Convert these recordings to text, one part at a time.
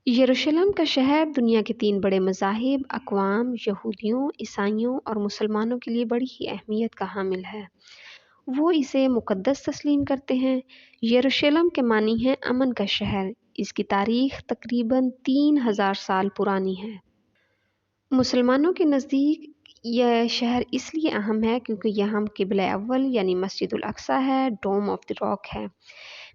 یروشلم کا شہر دنیا کے 3 بڑے مذاہب اقوام یہودیوں، عیسائیوں اور مسلمانوں کے لیے بڑی ہی اہمیت کا حامل ہے۔ وہ اسے مقدس تسلیم کرتے ہیں۔ یروشلم کے معنی ہے امن کا شہر۔ اس کی تاریخ تقریباً 3000 سال پرانی ہے۔ مسلمانوں کے نزدیک یہ شہر اس لیے اہم ہے کیونکہ یہاں قبلہ اول یعنی مسجد الاقصی ہے، ڈوم آف دی راک ہے۔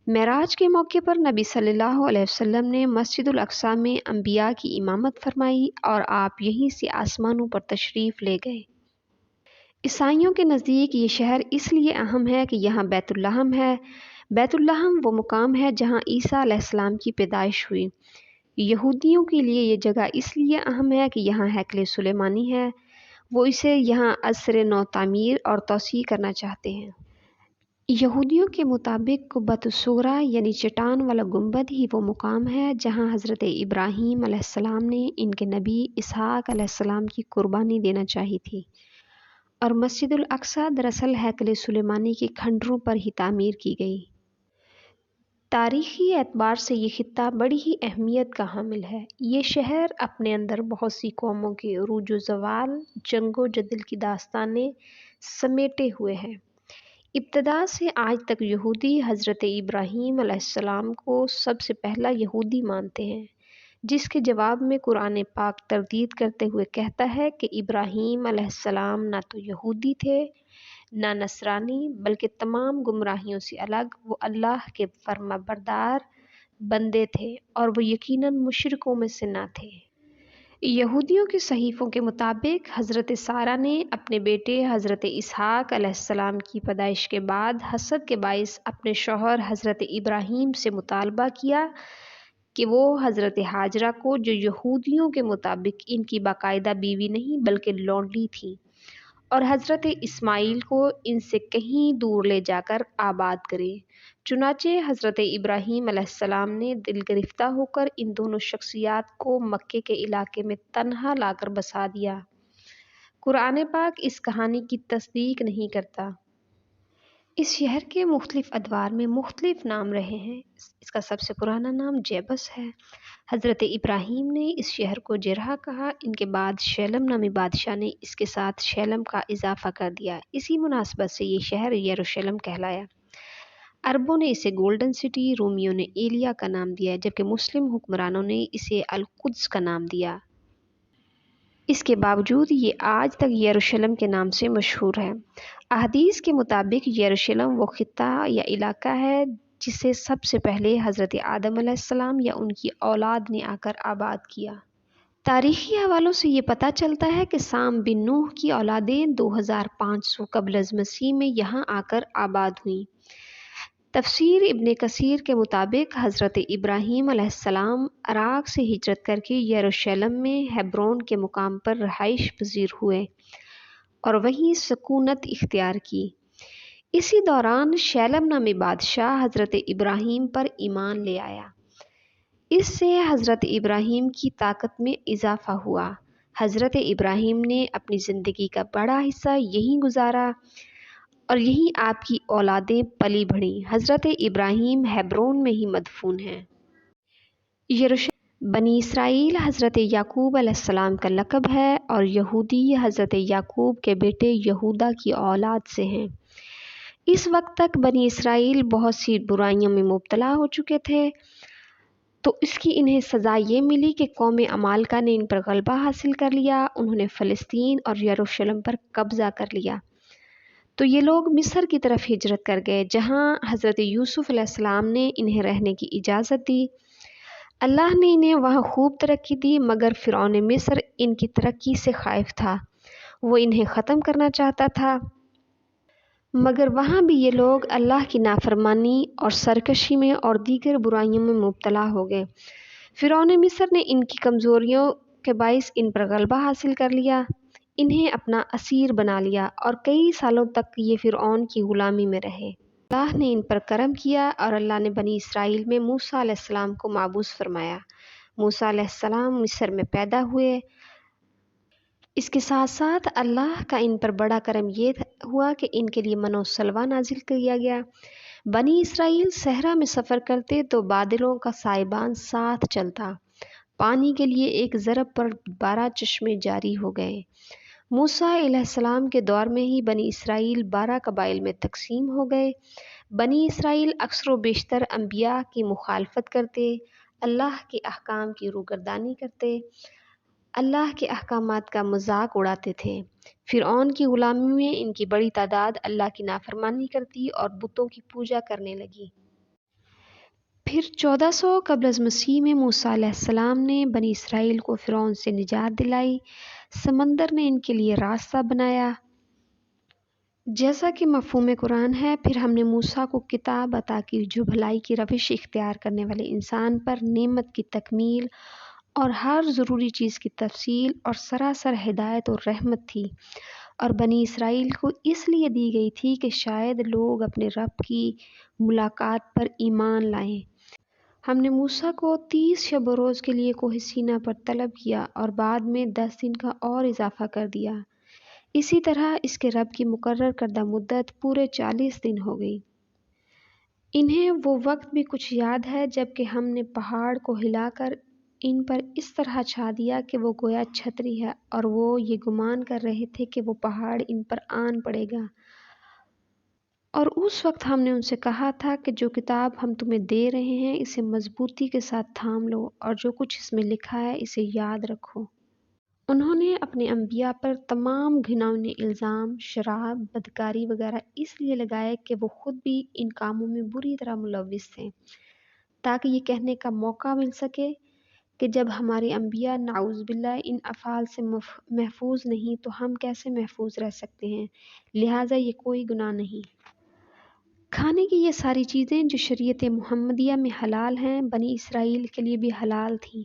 معراج کے موقع پر نبی صلی اللہ علیہ وسلم نے مسجد الاقصی میں انبیاء کی امامت فرمائی اور آپ یہیں سے آسمانوں پر تشریف لے گئے۔ عیسائیوں کے نزدیک یہ شہر اس لیے اہم ہے کہ یہاں بیت اللحم ہے۔ بیت اللحم وہ مقام ہے جہاں عیسیٰ علیہ السلام کی پیدائش ہوئی۔ یہودیوں کے لیے یہ جگہ اس لیے اہم ہے کہ یہاں ہیکل سلیمانی ہے۔ وہ اسے یہاں عصر نو تعمیر اور توسیع کرنا چاہتے ہیں۔ یہودیوں کے مطابق قبۃ الصغریٰ یعنی چٹان والا گنبد ہی وہ مقام ہے جہاں حضرت ابراہیم علیہ السلام نے ان کے نبی اسحاق علیہ السلام کی قربانی دینا چاہی تھی، اور مسجد الاقصی دراصل ہیکل سلیمانی کے کھنڈروں پر ہی تعمیر کی گئی۔ تاریخی اعتبار سے یہ خطہ بڑی ہی اہمیت کا حامل ہے۔ یہ شہر اپنے اندر بہت سی قوموں کے عروج و زوال، جنگ و جدل کی داستانیں سمیٹے ہوئے ہے۔ ابتدا سے آج تک یہودی حضرت ابراہیم علیہ السلام کو سب سے پہلا یہودی مانتے ہیں، جس کے جواب میں قرآن پاک تردید کرتے ہوئے کہتا ہے کہ ابراہیم علیہ السلام نہ تو یہودی تھے نہ نصرانی، بلکہ تمام گمراہیوں سے الگ وہ اللہ کے فرما بردار بندے تھے اور وہ یقیناً مشرکوں میں سے نہ تھے۔ یہودیوں کے صحیفوں کے مطابق حضرت سارہ نے اپنے بیٹے حضرت اسحاق علیہ السلام کی پیدائش کے بعد حسد کے باعث اپنے شوہر حضرت ابراہیم سے مطالبہ کیا کہ وہ حضرت ہاجرہ کو، جو یہودیوں کے مطابق ان کی باقاعدہ بیوی نہیں بلکہ لونڈی تھی، اور حضرت اسماعیل کو ان سے کہیں دور لے جا کر آباد کرے۔ چنانچہ حضرت ابراہیم علیہ السلام نے دل گرفتہ ہو کر ان دونوں شخصیات کو مکے کے علاقے میں تنہا لا کر بسا دیا۔ قرآن پاک اس کہانی کی تصدیق نہیں کرتا۔ اس شہر کے مختلف ادوار میں مختلف نام رہے ہیں۔ اس کا سب سے پرانا نام جیبس ہے۔ حضرت ابراہیم نے اس شہر کو جرہ کہا۔ ان کے بعد شیلم نامی بادشاہ نے اس کے ساتھ شیلم کا اضافہ کر دیا۔ اسی مناسبت سے یہ شہر یروشلم کہلایا۔ عربوں نے اسے گولڈن سٹی، رومیوں نے ایلیا کا نام دیا، جبکہ مسلم حکمرانوں نے اسے القدس کا نام دیا۔ اس کے باوجود یہ آج تک یروشلم کے نام سے مشہور ہے۔ احادیث کے مطابق یروشلم وہ خطہ یا علاقہ ہے جسے سب سے پہلے حضرت آدم علیہ السلام یا ان کی اولاد نے آ کر آباد کیا۔ تاریخی حوالوں سے یہ پتہ چلتا ہے کہ سام بن نوح کی اولادیں 2500 قبل از مسیح میں یہاں آ کر آباد ہوئیں۔ تفسیر ابن کثیر کے مطابق حضرت ابراہیم علیہ السلام عراق سے ہجرت کر کے یروشلم میں ہیبرون کے مقام پر رہائش پذیر ہوئے اور وہیں سکونت اختیار کی۔ اسی دوران شیلم نامی بادشاہ حضرت ابراہیم پر ایمان لے آیا۔ اس سے حضرت ابراہیم کی طاقت میں اضافہ ہوا۔ حضرت ابراہیم نے اپنی زندگی کا بڑا حصہ یہیں گزارا اور یہیں آپ کی اولادیں پلی بڑھیں۔ حضرت ابراہیم ہیبرون میں ہی مدفون ہیں۔ بنی اسرائیل حضرت یعقوب علیہ السلام کا لقب ہے اور یہودی حضرت یعقوب کے بیٹے یہودا کی اولاد سے ہیں۔ اس وقت تک بنی اسرائیل بہت سی برائیوں میں مبتلا ہو چکے تھے، تو اس کی انہیں سزا یہ ملی کہ قوم عمالقہ نے ان پر غلبہ حاصل کر لیا۔ انہوں نے فلسطین اور یروشلم پر قبضہ کر لیا، تو یہ لوگ مصر کی طرف ہجرت کر گئے، جہاں حضرت یوسف علیہ السلام نے انہیں رہنے کی اجازت دی۔ اللہ نے انہیں وہاں خوب ترقی دی، مگر فرعون مصر ان کی ترقی سے خائف تھا۔ وہ انہیں ختم کرنا چاہتا تھا، مگر وہاں بھی یہ لوگ اللہ کی نافرمانی اور سرکشی میں اور دیگر برائیوں میں مبتلا ہو گئے۔ فرعون مصر نے ان کی کمزوریوں کے باعث ان پر غلبہ حاصل کر لیا، انہیں اپنا اسیر بنا لیا اور کئی سالوں تک یہ فرعون کی غلامی میں رہے۔ اللہ نے ان پر کرم کیا اور اللہ نے بنی اسرائیل میں موسیٰ علیہ السلام کو مابعوث فرمایا۔ موسیٰ علیہ السلام مصر میں پیدا ہوئے۔ اس کے ساتھ ساتھ اللہ کا ان پر بڑا کرم یہ ہوا کہ ان کے لیے من و سلوہ نازل کیا گیا۔ بنی اسرائیل صحرا میں سفر کرتے تو بادلوں کا سائبان ساتھ چلتا، پانی کے لیے ایک ضرب پر 12 چشمے جاری ہو گئے۔ موسیٰ علیہ السلام کے دور میں ہی بنی اسرائیل 12 قبائل میں تقسیم ہو گئے۔ بنی اسرائیل اکثر و بیشتر انبیاء کی مخالفت کرتے، اللہ کے احکام کی روگردانی کرتے، اللہ کے احکامات کا مذاق اڑاتے تھے۔ فرعون کی غلامی میں ان کی بڑی تعداد اللہ کی نافرمانی کرتی اور بتوں کی پوجا کرنے لگی۔ پھر 1400 قبل از مسیح میں موسیٰ علیہ السلام نے بنی اسرائیل کو فرعون سے نجات دلائی۔ سمندر نے ان کے لیے راستہ بنایا، جیسا کہ مفہوم قرآن ہے۔ پھر ہم نے موسیٰ کو کتاب عطا کی جو بھلائی کی روش اختیار کرنے والے انسان پر نعمت کی تکمیل اور ہر ضروری چیز کی تفصیل اور سراسر ہدایت اور رحمت تھی، اور بنی اسرائیل کو اس لیے دی گئی تھی کہ شاید لوگ اپنے رب کی ملاقات پر ایمان لائیں۔ ہم نے موسیٰ کو 30 شب و روز کے لیے کوہ سینا پر طلب کیا اور بعد میں 10 دن کا اور اضافہ کر دیا۔ اسی طرح اس کے رب کی مقرر کردہ مدت پورے 40 دن ہو گئی۔ انہیں وہ وقت بھی کچھ یاد ہے جب کہ ہم نے پہاڑ کو ہلا کر ان پر اس طرح چھا دیا کہ وہ گویا چھتری ہے، اور وہ یہ گمان کر رہے تھے کہ وہ پہاڑ ان پر آن پڑے گا۔ اور اس وقت ہم نے ان سے کہا تھا کہ جو کتاب ہم تمہیں دے رہے ہیں اسے مضبوطی کے ساتھ تھام لو، اور جو کچھ اس میں لکھا ہے اسے یاد رکھو۔ انہوں نے اپنے انبیاء پر تمام گھناؤنے الزام، شراب، بدکاری وغیرہ اس لیے لگائے کہ وہ خود بھی ان کاموں میں بری طرح ملوث تھے، تاکہ یہ کہنے کا موقع مل سکے کہ جب ہمارے انبیاء نعوذ باللہ ان افعال سے محفوظ نہیں تو ہم کیسے محفوظ رہ سکتے ہیں، لہٰذا یہ کوئی گناہ نہیں۔ کھانے کی یہ ساری چیزیں جو شریعت محمدیہ میں حلال ہیں بنی اسرائیل کے لیے بھی حلال تھیں،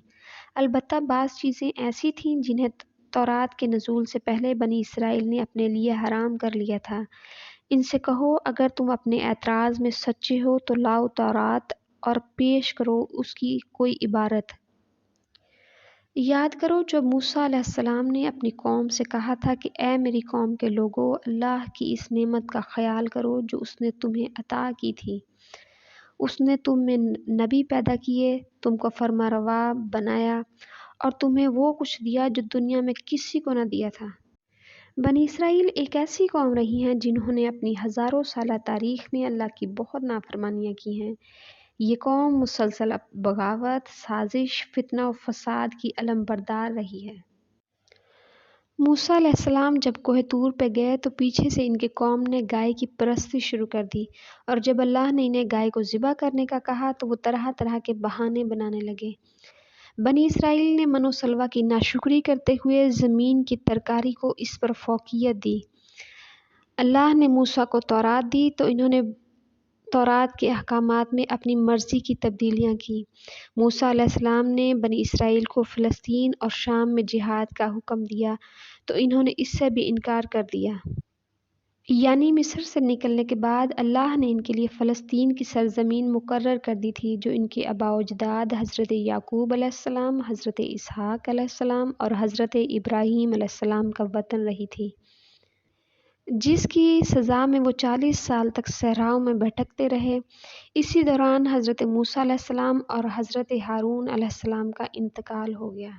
البتہ بعض چیزیں ایسی تھیں جنہیں تورات کے نزول سے پہلے بنی اسرائیل نے اپنے لیے حرام کر لیا تھا۔ ان سے کہو اگر تم اپنے اعتراض میں سچے ہو تو لاؤ تورات اور پیش کرو اس کی کوئی عبارت۔ یاد کرو جب موسیٰ علیہ السلام نے اپنی قوم سے کہا تھا کہ اے میری قوم کے لوگو، اللہ کی اس نعمت کا خیال کرو جو اس نے تمہیں عطا کی تھی۔ اس نے تم میں نبی پیدا کیے، تم کو فرما روا بنایا اور تمہیں وہ کچھ دیا جو دنیا میں کسی کو نہ دیا تھا۔ بنی اسرائیل ایک ایسی قوم رہی ہیں جنہوں نے اپنی ہزاروں سالہ تاریخ میں اللہ کی بہت نافرمانیاں کی ہیں۔ یہ قوم مسلسل بغاوت، سازش، فتنہ و فساد کی علم بردار رہی ہے۔ موسیٰ علیہ السلام جب کوہ طور پہ گئے تو پیچھے سے ان کی قوم نے گائے کی پرستی شروع کر دی، اور جب اللہ نے انہیں گائے کو ذبح کرنے کا کہا تو وہ طرح طرح کے بہانے بنانے لگے۔ بنی اسرائیل نے من و سلویٰ کی ناشکری کرتے ہوئے زمین کی ترکاری کو اس پر فوقیت دی۔ اللہ نے موسیٰ کو تورات دی تو انہوں نے تورات کے احکامات میں اپنی مرضی کی تبدیلیاں کی۔ موسیٰ علیہ السلام نے بنی اسرائیل کو فلسطین اور شام میں جہاد کا حکم دیا تو انہوں نے اس سے بھی انکار کر دیا۔ یعنی مصر سے نکلنے کے بعد اللہ نے ان کے لیے فلسطین کی سرزمین مقرر کر دی تھی جو ان کے آباء و اجداد حضرت یعقوب علیہ السلام، حضرت اسحاق علیہ السلام اور حضرت ابراہیم علیہ السلام کا وطن رہی تھی، جس کی سزا میں وہ 40 سال تک صحراؤں میں بھٹکتے رہے۔ اسی دوران حضرت موسیٰ علیہ السلام اور حضرت ہارون علیہ السلام کا انتقال ہو گیا۔